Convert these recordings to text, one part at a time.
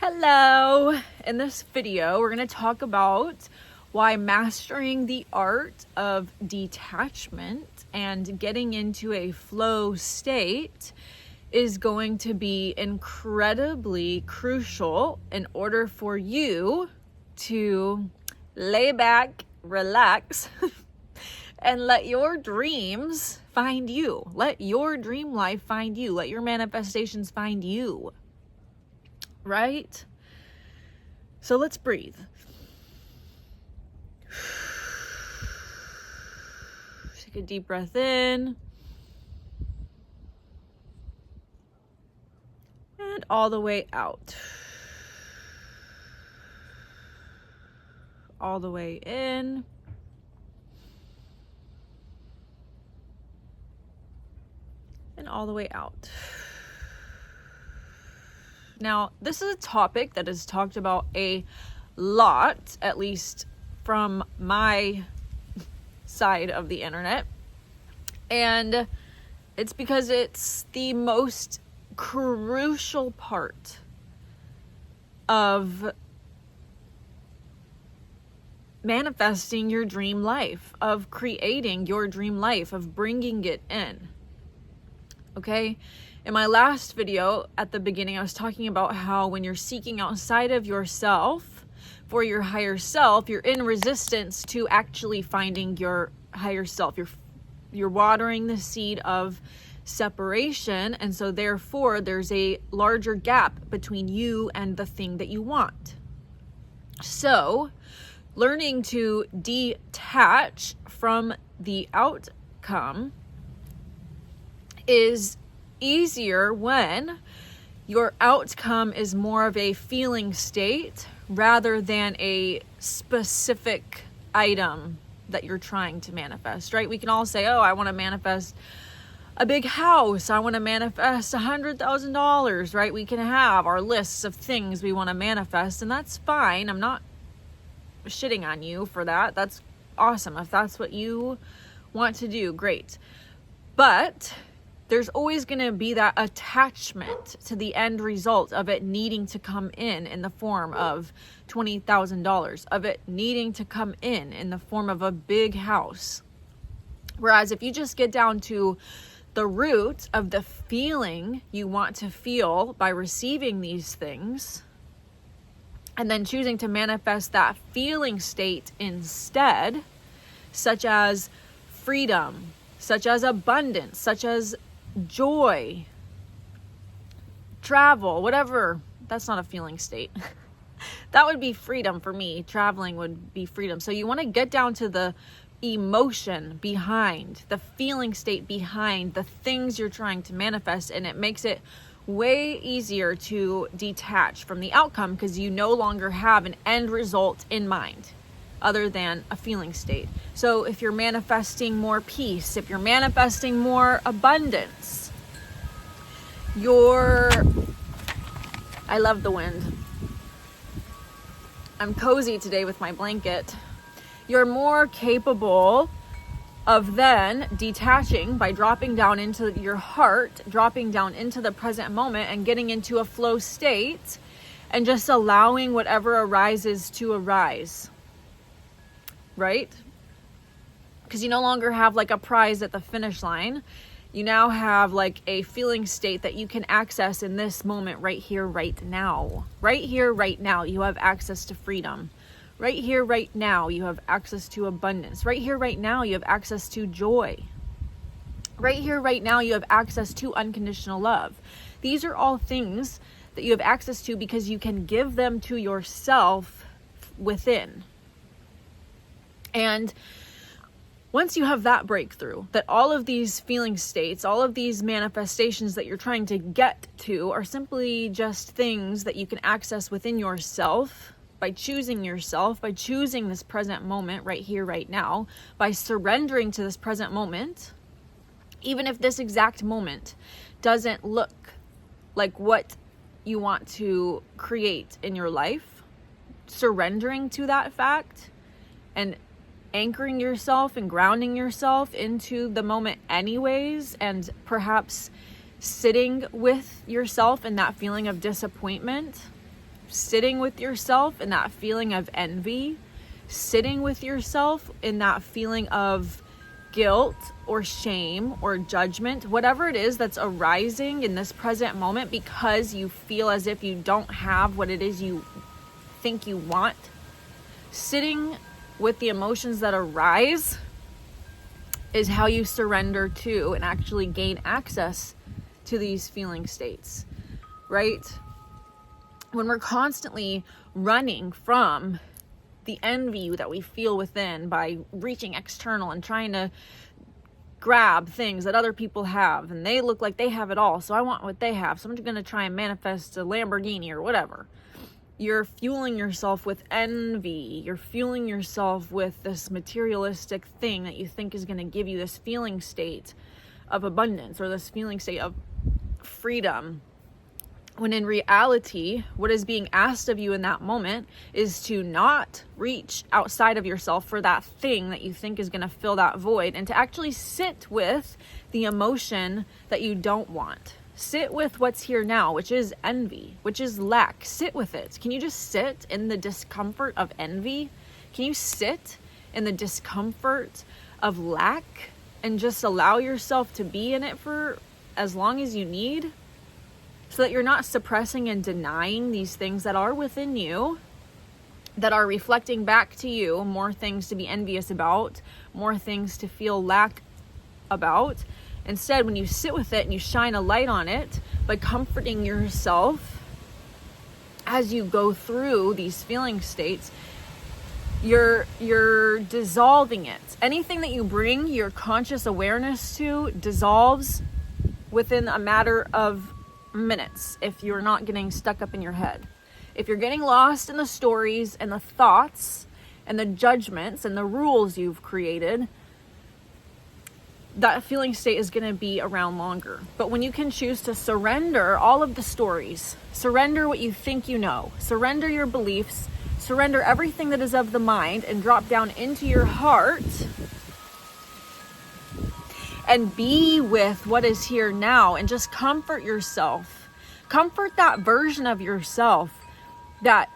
Hello! In this video, we're going to talk about why mastering the art of detachment and getting into a flow state is going to be incredibly crucial in order for you to lay back, relax, and let your dreams find you. Let your dream life find you. Let your manifestations find you. Right? So let's breathe. Take a deep breath in. And all the way out. All the way in. And all the way out. Now, this is a topic that is talked about a lot, at least from my side of the internet. And it's because it's the most crucial part of manifesting your dream life, of creating your dream life, of bringing it in. Okay? In my last video at the beginning, I was talking about how when you're seeking outside of yourself for your higher self, you're in resistance to actually finding your higher self. You're watering the seed of separation, and so therefore there's a larger gap between you and the thing that you want. So, learning to detach from the outcome is easier when your outcome is more of a feeling state rather than a specific item that you're trying to manifest, right? We can all say, oh, I want to manifest a big house. I want to manifest $100,000, right? We can have our lists of things we want to manifest, and that's fine. I'm not shitting on you for that. That's awesome. If that's what you want to do, great. But there's always going to be that attachment to the end result of it needing to come in the form of $20,000, of it needing to come in the form of a big house. Whereas if you just get down to the root of the feeling you want to feel by receiving these things, and then choosing to manifest that feeling state instead, such as freedom, such as abundance, such as joy, travel, whatever. That's not a feeling state. That would be freedom for me. Traveling would be freedom. So you want to get down to the emotion behind, the feeling state behind the things you're trying to manifest, and it makes it way easier to detach from the outcome because you no longer have an end result in mind other than a feeling state. So if you're manifesting more peace, if you're manifesting more abundance, I love the wind. I'm cozy today with my blanket. You're more capable of then detaching by dropping down into your heart, dropping down into the present moment and getting into a flow state and just allowing whatever arises to arise. Right? Because you no longer have like a prize at the finish line. You now have like a feeling state that you can access in this moment right here, right now. Right here, right now, you have access to freedom. Right here, right now, you have access to abundance. Right here, right now, you have access to joy. Right here, right now, you have access to unconditional love. These are all things that you have access to because you can give them to yourself within. And once you have that breakthrough, that all of these feeling states, all of these manifestations that you're trying to get to are simply just things that you can access within yourself by choosing yourself, by choosing this present moment right here, right now, by surrendering to this present moment, even if this exact moment doesn't look like what you want to create in your life, surrendering to that fact and anchoring yourself and grounding yourself into the moment anyways, and perhaps sitting with yourself in that feeling of disappointment, sitting with yourself in that feeling of envy, sitting with yourself in that feeling of guilt or shame or judgment, whatever it is that's arising in this present moment because you feel as if you don't have what it is you think you want, sitting with the emotions that arise is how you surrender to and actually gain access to these feeling states, right? When we're constantly running from the envy that we feel within by reaching external and trying to grab things that other people have, and they look like they have it all, so I want what they have, so I'm going to try and manifest a Lamborghini or whatever. You're fueling yourself with envy. You're fueling yourself with this materialistic thing that you think is going to give you this feeling state of abundance or this feeling state of freedom. When in reality, what is being asked of you in that moment is to not reach outside of yourself for that thing that you think is going to fill that void, and to actually sit with the emotion that you don't want. Sit with what's here now, which is envy, which is lack. Sit with it. Can you just sit in the discomfort of envy? Can you sit in the discomfort of lack and just allow yourself to be in it for as long as you need? So that you're not suppressing and denying these things that are within you, that are reflecting back to you more things to be envious about, more things to feel lack about. Instead, when you sit with it and you shine a light on it by comforting yourself as you go through these feeling states, you're dissolving it. Anything that you bring your conscious awareness to dissolves within a matter of minutes if you're not getting stuck up in your head. If you're getting lost in the stories and the thoughts and the judgments and the rules you've created, that feeling state is going to be around longer. But when you can choose to surrender all of the stories, surrender what you think you know, surrender your beliefs, surrender everything that is of the mind, and drop down into your heart and be with what is here now, and just comfort yourself. Comfort that version of yourself that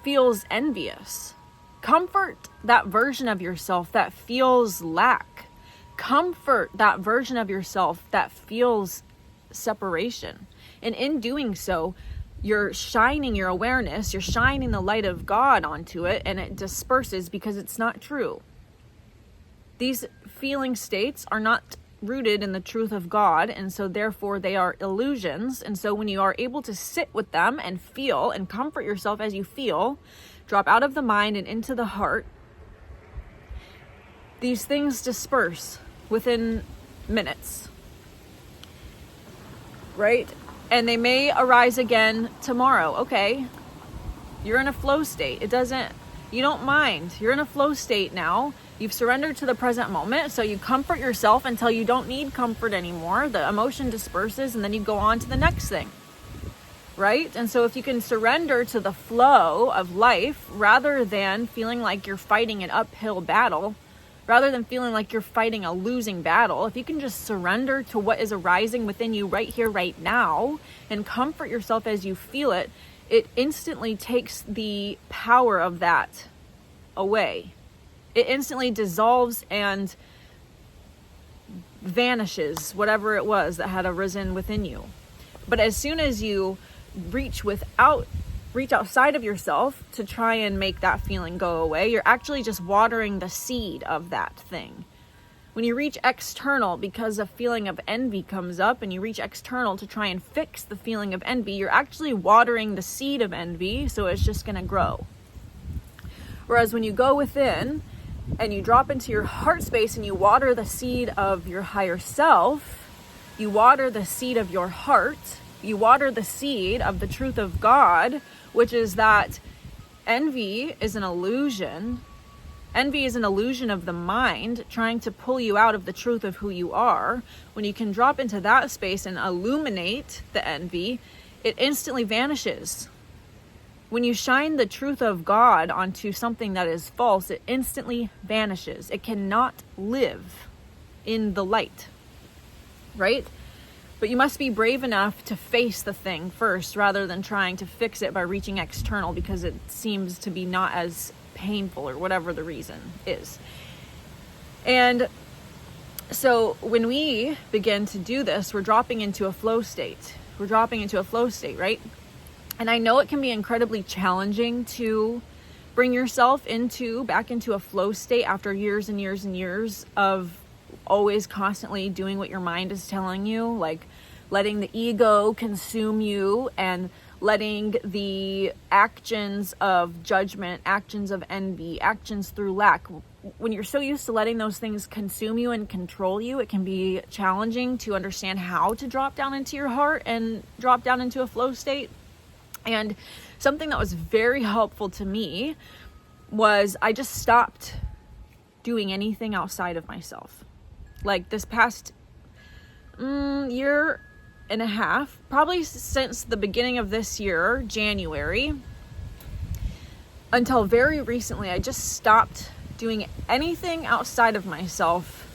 feels envious. Comfort that version of yourself that feels lack. Comfort that version of yourself that feels separation. And in doing so, you're shining your awareness, you're shining the light of God onto it, and it disperses because it's not true. These feeling states are not rooted in the truth of God, and so therefore they are illusions. And so when you are able to sit with them and feel and comfort yourself as you feel, drop out of the mind and into the heart, these things disperse within minutes, right? And they may arise again tomorrow. Okay, you're in a flow state. You don't mind. You're in a flow state now. You've surrendered to the present moment, so you comfort yourself until you don't need comfort anymore. The emotion disperses, and then you go on to the next thing, right? And so if you can surrender to the flow of life rather than feeling like you're fighting an uphill battle, rather than feeling like you're fighting a losing battle, if you can just surrender to what is arising within you right here, right now, and comfort yourself as you feel it, it instantly takes the power of that away. It instantly dissolves and vanishes whatever it was that had arisen within you. But as soon as you reach outside of yourself to try and make that feeling go away, you're actually just watering the seed of that thing. When you reach external because a feeling of envy comes up, and you reach external to try and fix the feeling of envy, you're actually watering the seed of envy, so it's just going to grow. Whereas when you go within and you drop into your heart space and you water the seed of your higher self, you water the seed of your heart, you water the seed of the truth of God, which is that envy is an illusion. Envy is an illusion of the mind trying to pull you out of the truth of who you are. When you can drop into that space and illuminate the envy, it instantly vanishes. When you shine the truth of God onto something that is false, it instantly vanishes. It cannot live in the light, right? But you must be brave enough to face the thing first rather than trying to fix it by reaching external because it seems to be not as painful or whatever the reason is. And so when we begin to do this, we're dropping into a flow state. Right? And I know it can be incredibly challenging to bring yourself back into a flow state after years and years and years of always constantly doing what your mind is telling you, like letting the ego consume you and letting the actions of judgment, actions of envy, actions through lack. When you're so used to letting those things consume you and control you, it can be challenging to understand how to drop down into your heart and drop down into a flow state. And something that was very helpful to me was I just stopped doing anything outside of myself. Like this past year and a half, probably since the beginning of this year, January, until very recently, I just stopped doing anything outside of myself.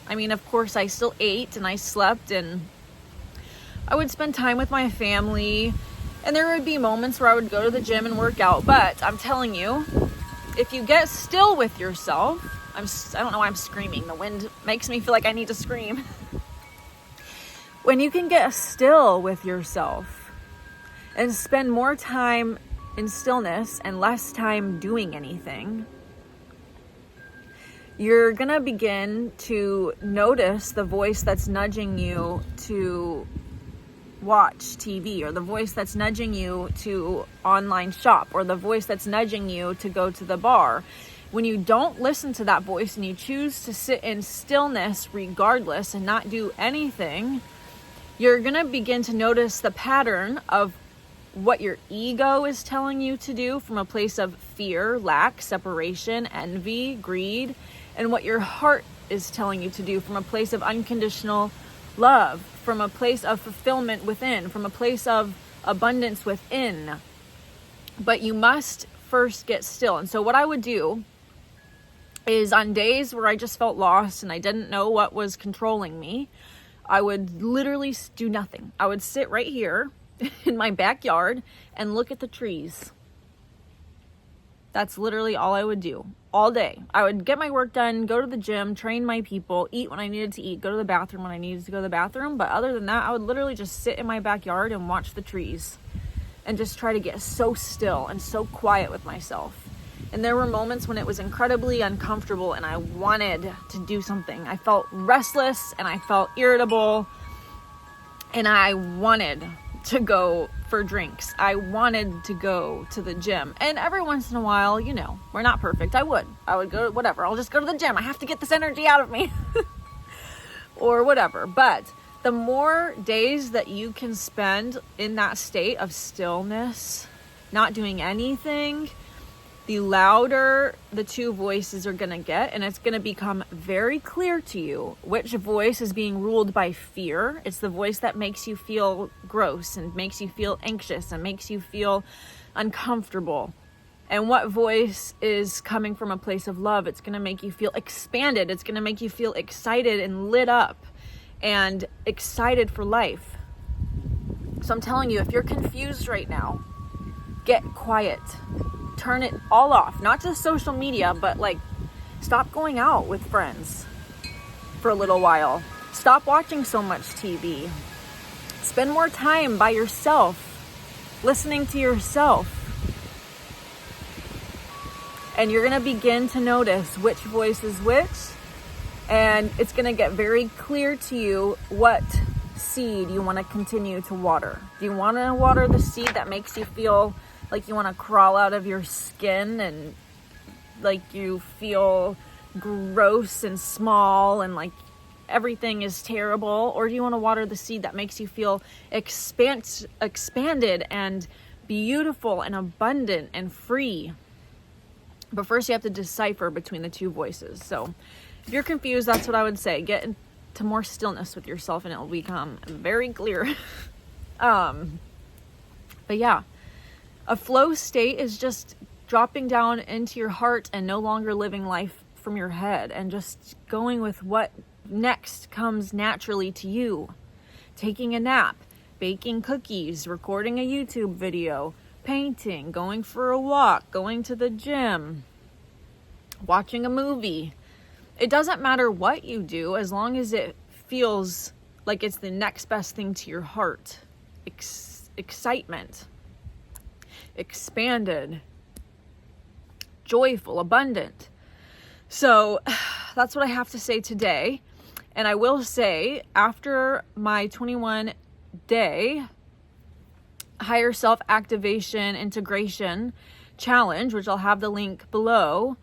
I mean, of course, I still ate and I slept and I would spend time with my family, and there would be moments where I would go to the gym and work out. But I'm telling you, if you get still with yourself, I don't know why I'm screaming. The wind makes me feel like I need to scream. When you can get still with yourself and spend more time in stillness and less time doing anything, you're going to begin to notice the voice that's nudging you to watch TV, or the voice that's nudging you to online shop, or the voice that's nudging you to go to the bar. When you don't listen to that voice and you choose to sit in stillness regardless and not do anything, you're going to begin to notice the pattern of what your ego is telling you to do from a place of fear, lack, separation, envy, greed, and what your heart is telling you to do from a place of unconditional love, from a place of fulfillment within, from a place of abundance within. But you must first get still. And so what I would do is on days where I just felt lost and I didn't know what was controlling me, I would literally do nothing. I would sit right here in my backyard and look at the trees. That's literally all I would do all day. I would get my work done, go to the gym, train my people, eat when I needed to eat, go to the bathroom when I needed to go to the bathroom. But other than that, I would literally just sit in my backyard and watch the trees and just try to get so still and so quiet with myself. And there were moments when it was incredibly uncomfortable and I wanted to do something. I felt restless and I felt irritable and I wanted to go for drinks. I wanted to go to the gym. And every once in a while, you know, we're not perfect. I would go, whatever. I'll just go to the gym. I have to get this energy out of me or whatever. But the more days that you can spend in that state of stillness, not doing anything, the louder the two voices are going to get, and it's going to become very clear to you which voice is being ruled by fear. It's the voice that makes you feel gross and makes you feel anxious and makes you feel uncomfortable. And what voice is coming from a place of love? It's going to make you feel expanded. It's going to make you feel excited and lit up and excited for life. So I'm telling you, if you're confused right now, get quiet. Turn it all off. Not just social media, but like stop going out with friends for a little while. Stop watching so much TV. Spend more time by yourself, listening to yourself. And you're going to begin to notice which voice is which. And it's going to get very clear to you what seed you want to continue to water. Do you want to water the seed that makes you feel like you want to crawl out of your skin and like you feel gross and small and like everything is terrible? Or do you want to water the seed that makes you feel expanded and beautiful and abundant and free? But first you have to decipher between the two voices. So if you're confused, that's what I would say. Get into more stillness with yourself and it will become very clear. But yeah. A flow state is just dropping down into your heart and no longer living life from your head and just going with what next comes naturally to you. taking a nap, baking cookies, recording a YouTube video, painting, going for a walk, going to the gym, watching a movie. It doesn't matter what you do as long as it feels like it's the next best thing to your heart. Excitement, expanded, joyful, abundant. So that's what I have to say today. And I will say, after my 21-day higher self-activation integration challenge, which I'll have the link below,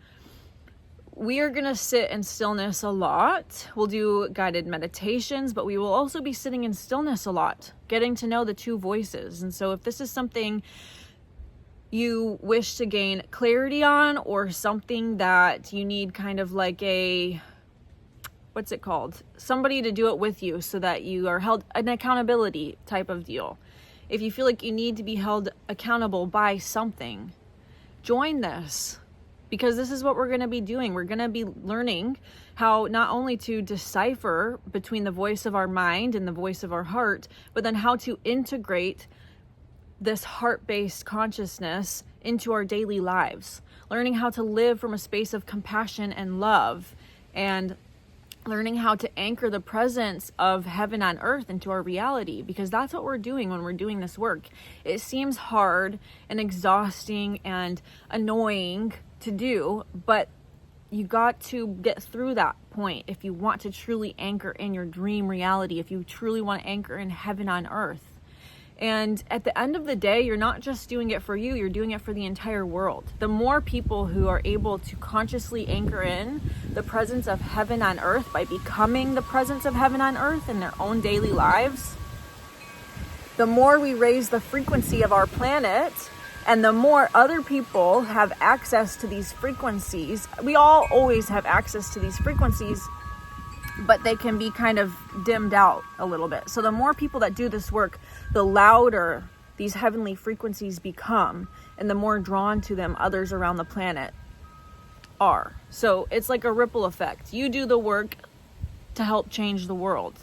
we are going to sit in stillness a lot. We'll do guided meditations, but we will also be sitting in stillness a lot, getting to know the two voices. And so if this is something you wish to gain clarity on, or something that you need kind of like a, what's it called? Somebody to do it with you so that you are held, an accountability type of deal. If you feel like you need to be held accountable by something, join this, because this is what we're going to be doing. We're going to be learning how not only to decipher between the voice of our mind and the voice of our heart, but then how to integrate this heart-based consciousness into our daily lives, learning how to live from a space of compassion and love, and learning how to anchor the presence of heaven on earth into our reality, because that's what we're doing when we're doing this work. It seems hard and exhausting and annoying to do, but you got to get through that point if you want to truly anchor in your dream reality, if you truly want to anchor in heaven on earth. And at the end of the day, you're not just doing it for you, you're doing it for the entire world. The more people who are able to consciously anchor in the presence of heaven on earth by becoming the presence of heaven on earth in their own daily lives, the more we raise the frequency of our planet, and the more other people have access to these frequencies. We all always have access to these frequencies, but they can be kind of dimmed out a little bit. So the more people that do this work, the louder these heavenly frequencies become, and the more drawn to them others around the planet are. So it's like a ripple effect. You do the work to help change the world,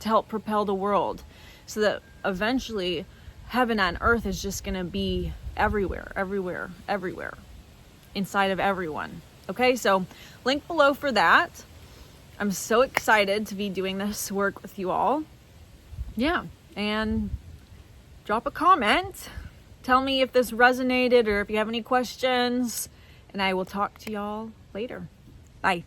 to help propel the world, so that eventually heaven on earth is just going to be everywhere, everywhere, everywhere, inside of everyone. Okay, so link below for that. I'm so excited to be doing this work with you all. Yeah, and drop a comment. Tell me if this resonated or if you have any questions, and I will talk to y'all later. Bye.